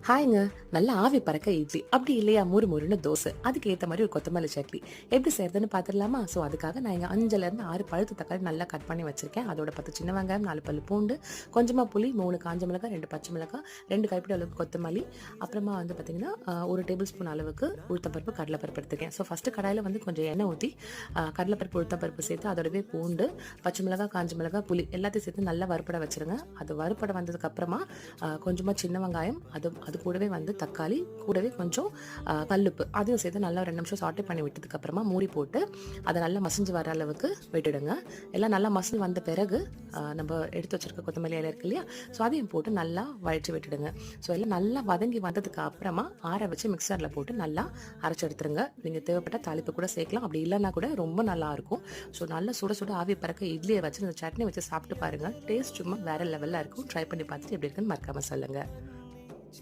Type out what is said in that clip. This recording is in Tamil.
ஹாய்ங்க. நல்லா ஆவி பறக்க இட்லி, அப்படி இல்லையா முறுமுறுன்னு தோசை, அதுக்கு ஏற்ற மாதிரி ஒரு கொத்தமல்லி சட்னி எப்படி செய்யறதுன்னு பார்த்துடலாமா? ஸோ அதுக்காக நான் இங்கே 5லேருந்து 6 பழுத்து தக்காளி நல்லா கட் பண்ணி வச்சிருக்கேன். அதோட 10 சின்ன வெங்காயம், 4 பல்லு பூண்டு, கொஞ்சமாக புளி, 3 காஞ்ச மிளகாய், 2 பச்சை மிளகாய், 2 கைப்பிடி அளவுக்கு கொத்தமல்லி, அப்புறமா வந்து பார்த்தீங்கன்னா 1 டேபிள் ஸ்பூன் அளவுக்கு உளுத்தம்பருப்பு, கடலைப்பருப்பு எடுத்துருக்கேன். ஸோ ஃபஸ்ட்டு கடாயில் வந்து கொஞ்சம் எண்ணெய் ஊற்றி கடலைப்பருப்பு, உளுத்தம்பருப்பு சேர்த்து அதோடவே பூண்டு, பச்சை மிளகாய், காஞ்ச மிளகாய், புளி எல்லாத்தையும் சேர்த்து நல்லா வறுப்பட வச்சிருங்க. அது வறுப்பட வந்ததுக்கப்புறமா கொஞ்சமாக சின்ன வெங்காயம், அது கூடவே வந்து தக்காளி, கூடவே கொஞ்சம் கல்லுப்பு அதையும் சேர்த்து நல்லா 2 நிமிஷம் சாட்டே பண்ணி விட்டதுக்கு அப்புறமா மூடி போட்டு அதை நல்லா மசிஞ்சு வர அளவுக்கு விட்டுடுங்க. எல்லாம் நல்லா மசிஞ்சு வந்த பிறகு நம்ம எடுத்து வச்சிருக்க கொத்தமல்லி இலை இருக்கு இல்லையா, ஸோ அதையும் போட்டு நல்லா வழிச்சு விட்டுடுங்க. ஸோ எல்லாம் நல்லா வதங்கி வந்ததுக்கு அப்புறமா ஆற வச்சு மிக்சரில் போட்டு நல்லா அரைச்சி எடுத்துருங்க. நீங்கள் தேவைப்பட்ட தாளிப்பு கூட சேர்க்கலாம், அப்படி இல்லைன்னா கூட ரொம்ப நல்லா இருக்கும். ஸோ நல்லா சுட சுட ஆவி பறக்க இட்லியை வச்சு இந்த சட்னி வச்சு சாப்பிட்டு பாருங்க. டேஸ்ட் சும்மா வேற லெவலில் இருக்கும். ட்ரை பண்ணி பார்த்துட்டு எப்படி இருக்குன்னு மறக்காம சொல்லுங்க.